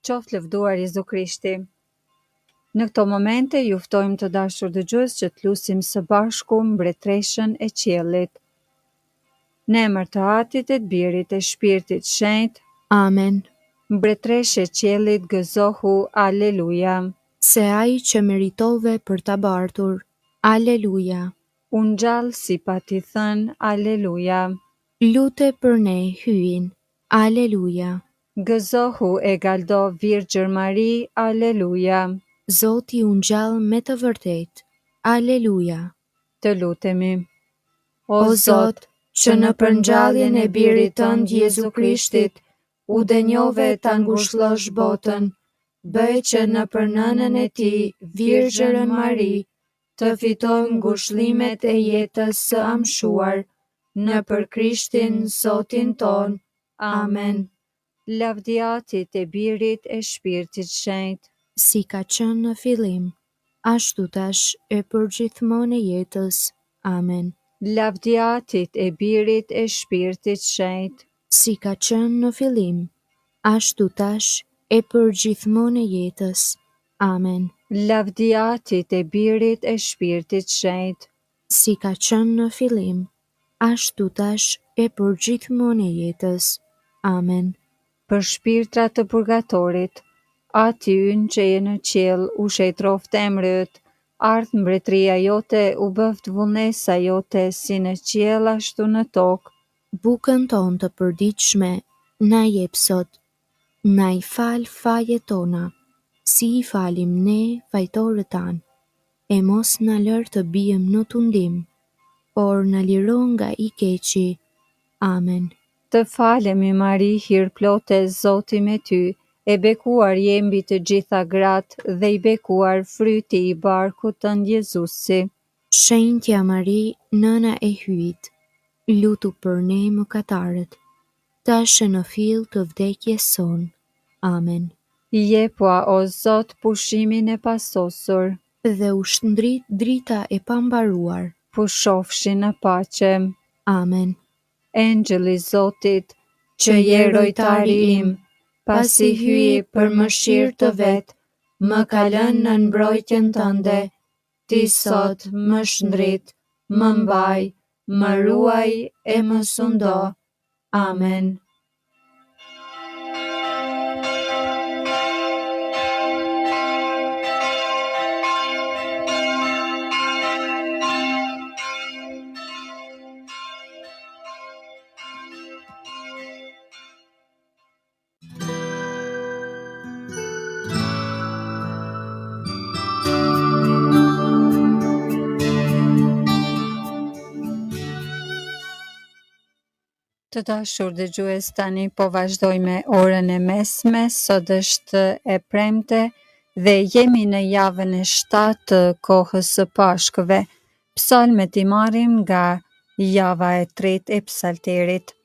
qoftë lëvduar Jezu Krishti. Në këto momente ju ftojmë të dashur dëgjues që të lutim së bashku mbretreshën e qiellit. Në emër të Atit e të Birit e Shpirtit Shenjtë. Amen. Mbretreshe e qiellit, gëzohu, aleluja. Se ai që meritove për ta bartur, aleluja. Unë gjallë si pa ti thënë, aleluja. Lute për ne hyin, aleluja. Gëzohu e galdo Virgjër Mari, aleluja. Zoti unë gjallë me të vërtet, aleluja. Të lutemi. O Zot, që në përngjalljen e birit tënd Jezu Krishtit, u dënjove ta ngushëllosh botën, bëj që në nënën e tij, Virgjërën Mari, të fitojmë ngushëllimet e jetës së amshuar, në për Krishtin Zotin ton. Amen. Lavdiatit e Birit e Shpirtit Shenjtë. Si ka qenë në fillim, ashtu tash e përgjithmonë e jetës. Amen. Lavdiatit e Birit e Shpirtit Shenjtë. Si ka qenë në fillim, ashtu tash e përgjithmonë e jetës. Amen. Lavdiatit e Birit e Shpirtit Shenjtë. Si ka qenë në fillim, ashtu tash e përgjithmonë e jetës. Amen. Për shpirtrat të purgatorit, ati ynë që je në qiell, u shejtroft emri yt, ardh mbretëria jote, u bëft vullnesa jote, si në qiell ashtu në tokë. Bukën tonë të përditshme na jep sot. Na i fal fajet tona, si i falim ne fajtorët tanë. E mos na lër të bijëm në tundim, por na liro nga i keqi. Amen. Të falemi Mari, hir plote, Zoti me ty, e bekuar je mbi të gjitha gratë dhe i bekuar fryti i barkut tënd Jezusi. Shenjtja Mari, nëna e hyjit, lutu për ne mëkatarët, tash e në fill të vdekjes son. Amen. Jepua o Zot pushimin e pasosur, Dhe u shndrit drita e pambaruar. pushofshi në paqe. Amen. Engjëlli i Zotit, që je rojtari im, pasi hyi për mëshirë të vet, më ka lënë në mbrojtjen tënde. Ti sot më shndrit, më mbaj, më ruaj e më sundo. Amen. Të dashur dëgjues, tani po vazhdoj me orën e mesme. Sot është e premte dhe jemi në javën e 7 të kohës së Pashkëve. Psalmet i marrim nga java e 3 e psalterit.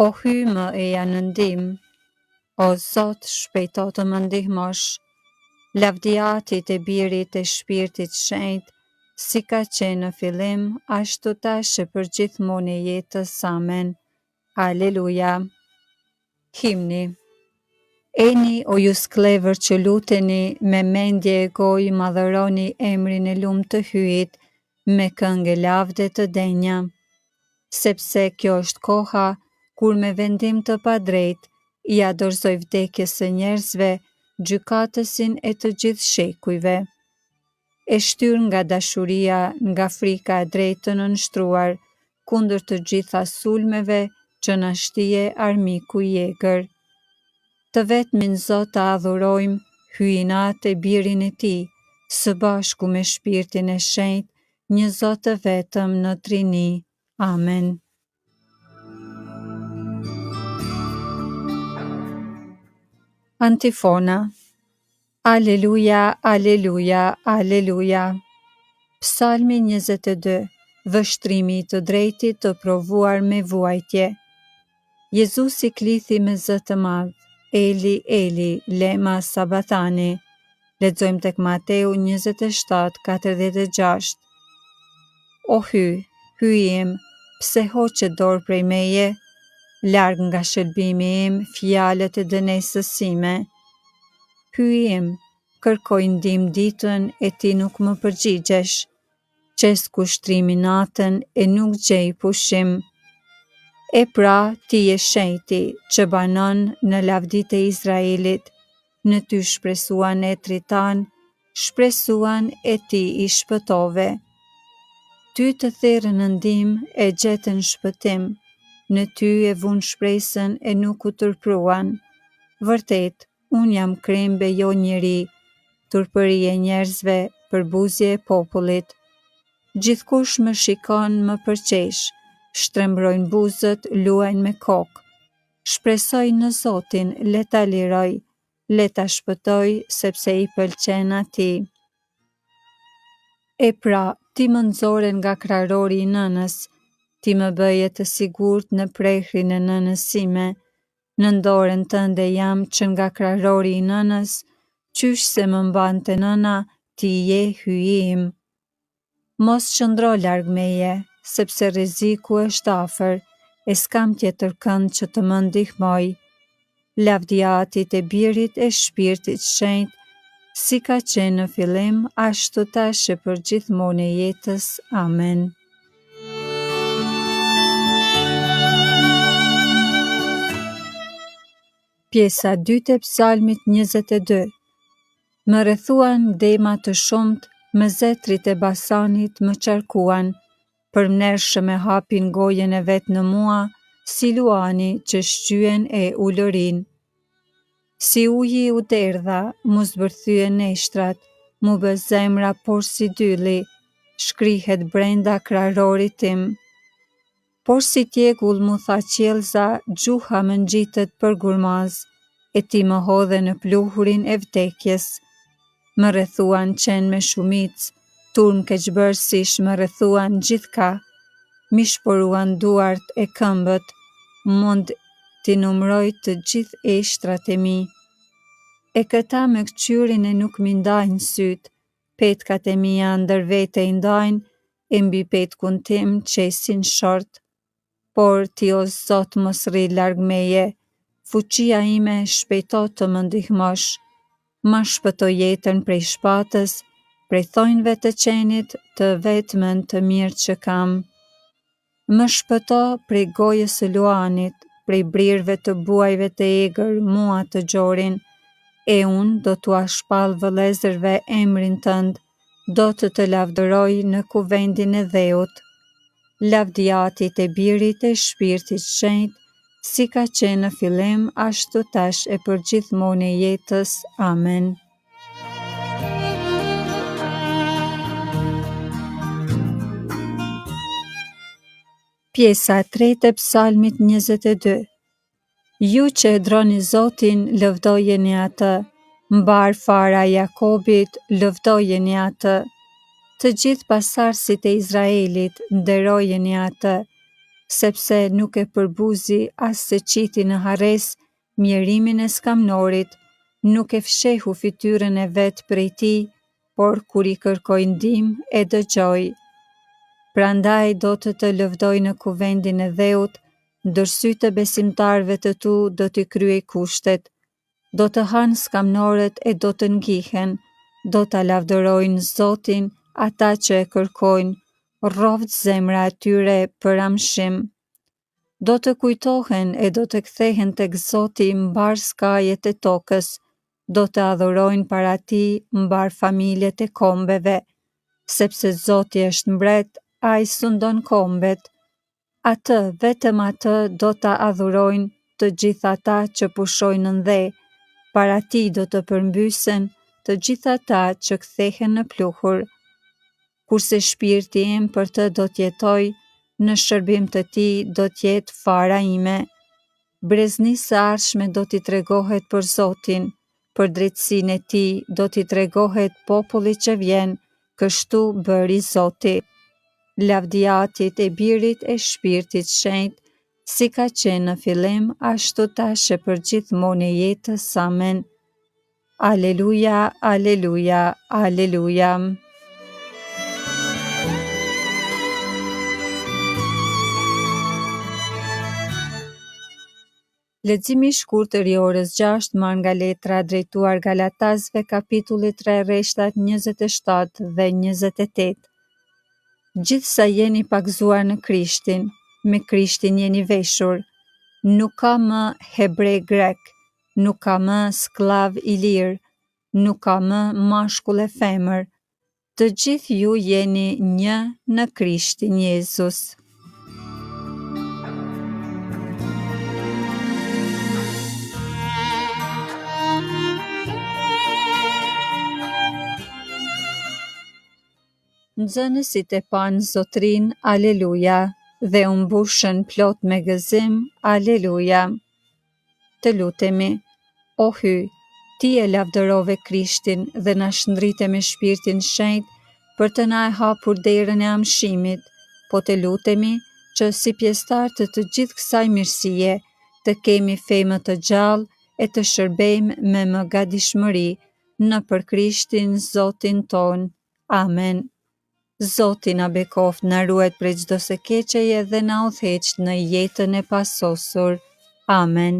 O hyj më eja në ndihmë, o Zot shpejto të më ndihmosh. Lavdiatit e Birit e Shpirtit Shenjtë, si ka qenë në fillim, ashtu tash e përgjithmonë e jetës. Amen. Aleluja. Himni. Eni o ju sklevër që luteni, me mendje e gojë madhëroni emrin e lumë të hyjit, me këngë lavde të denja. Sepse kjo është koha, kur me vendim të padrejt, i adorzoj vdekjes së njerëzve, gjykatësin e të gjithë shekujve. E shtyr nga dashuria, nga frika e drejtë të nënshtruar, kundër të gjitha sulmeve që na shtije armiku i egër. Të vetmin Zot të adhurojmë, hyjinat e Birin e Tij, së bashku me Shpirtin e Shenjtë, një Zot të vetëm në Trini. Amen. Antifona. Aleluja, aleluja, aleluja. Psalmi 22. Vështrimi i të drejtit të provuar me vuajtje. Jezusi klithi me zë të madh, Eli, Eli, lema sabatani. Lexojmë tek Mateu 27:46. O hyj im, pse hoqe dorë prej meje, larg nga shëlbimi im fjalët e dënesës sime. Hyi im, kërkoj ndihmë ditën e ti nuk më përgjigjesh. Qes kushtrimi natën e nuk gjej pushim. E pra, ti je shenjti që banon në lavditë e Izraelit, në ty shpresuan etrit tanë, shpresuan e ti i shpëtove. Ty të therrën në ndihmë e gjetën shpëtim, në ty e vun shpresën e nuk u turpruan. Vërtet, unë jam krembe jo njeri, turpëri e njerëzve, përbuzje e popullit. Gjithkush më shikon më përqesh, shtrembrojnë buzët, luajnë me kokë. Shpresoj në Zotin, le ta liroj, le ta shpëtoj, sepse i pëlqen atij. E pra, ti më nxore nga krahërori i nënës, ti më bëje të sigurt në prehrin e nënës sime. Në dorën tënde jam që nga krahërori i nënës, qysh se më mbante nëna, ti je hyi im. Mos qëndro larg meje, sepse rreziku është afër, e s'kam tjetër kënd që të më ndihmoj. Lavdia Atit e Birit e Shpirtit Shenjtë, si ka qenë në fillim, ashtu tash e për gjithmonë e jetës. Amen. Pjesa 2 e Psalmit 22. Më rrethuan dema të shumt, me zetrit e Basanit më qarkuan, përmnershëm e hapin gojen e vet në mua, si luani që shqyen e ulërin. Si uji u derdha, mu zbërthyen neshtrat, mu bë zemra por si dylli, shkrihet brenda krahërorit tim. Por si tjegull mu tha qiellza, gjuha më ngjitet për gurmaz, e ti më hodhe në pluhurin e vdekjes. Më rrethuan qenë me shumicë, turm keqbërësish më rrethuan gjithka, mi shporuan duart e këmbët, mund t'i numroj të gjithë eshtrat e mi. E këta me këqyrin e nuk mi ndajnë syt, petkat e mia ndër vete i ndajnë, e mbi petkun tim qesin short. Por ti o Zot mos rri larg meje, fuqia ime shpejto të më ndihmosh. Ma shpëto jetën prej shpatës, prej thonjve të qenit, të vetmen të mirë që kam. Më shpëto prej gojës së luanit, prej brirëve të buajve të egër mua të gjorin, e unë do t'ua shpall vëllezërve emrin tënd, do të lavdëroj në kuvendin e dheut. Lavdia Atit e Birit e Shpirtit Shenjtë, si ka qenë në fillim, ashtu tash e për gjithmonë e jetës. Amen. Pjesa 3 e Psalmit 22. Ju që e droni Zotin, lëvdojeni atë, mbar fara Jakobit, lëvdojeni atë. Të gjithë pasardhësit e Izraelit, nderojeni atë, sepse nuk e përbuzi as se qiti në Hares mjerimin e skamnorit, nuk e fshehu fytyrën e vet prej tij, por kur i kërkoi ndihmë e dëgjoi. Prandaj do të lëvdoj në kuvendin e dheut, ndër sytë të besimtarëve të tu do t'i kryej kushtet, do të hanë skamnorët e do të ngihen, do t'a lavdërojnë Zotin ata që e kërkojnë, rrovët zemra e tyre për amshim. Do të kujtohen e do të kthehen tek Zoti mbar skajet e tokës, do të adhurojnë para tij mbar familjet e kombeve, sepse Zoti është mbret, ai sundon kombet. Atë, vetëm atë do ta adhurojnë të gjithë ata që pushojnë në dhe, para tij do të përmbysen të gjithë ata që kthehen në pluhur. Kurse shpirti im për të do t'jetoj, në shërbim të tij do t'jetë fara ime. Breznisë së ardhshme do t'i tregohet për Zotin, për drejtësinë e tij do t'i tregohet popullit që vjen, kështu bëri Zoti. Lavdia Atit e Birit e Shpirtit Shenjtë, si ka qenë në fillim, ashtu tash e për gjithmonë e jetës. Amen. Aleluja, aleluja, aleluja. Leximi i shkurtër i orës 6 marrë nga letra drejtuar Galatasve kapitulli 3 rreshtat 27 dhe 28. Gjithsa jeni pagzuar në Krishtin, me Krishtin jeni veshur. Nuk ka më hebrej grek, nuk ka më sklav i lirë, nuk ka më mashkull e femër. Të gjithë ju jeni një në Krishtin Jezus. Nxënësit e panë Zotrin, aleluja, dhe u mbushën plot me gëzim, aleluja. Të lutemi, o hy, ti e lavdërove Krishtin dhe na shndrite me Shpirtin Shenjt për të na e hapur derën e amshimit, po të lutemi që si pjesëtar të gjithë kësaj mirësie, të kemi femë të gjallë e të shërbejmë me mëgadishmëri nëpër Krishtin Zotin ton. Amen. Zoti na bekoft, na ruaj prej çdo së keqeje dhe na udhëheq në jetën e pasosur. Amen.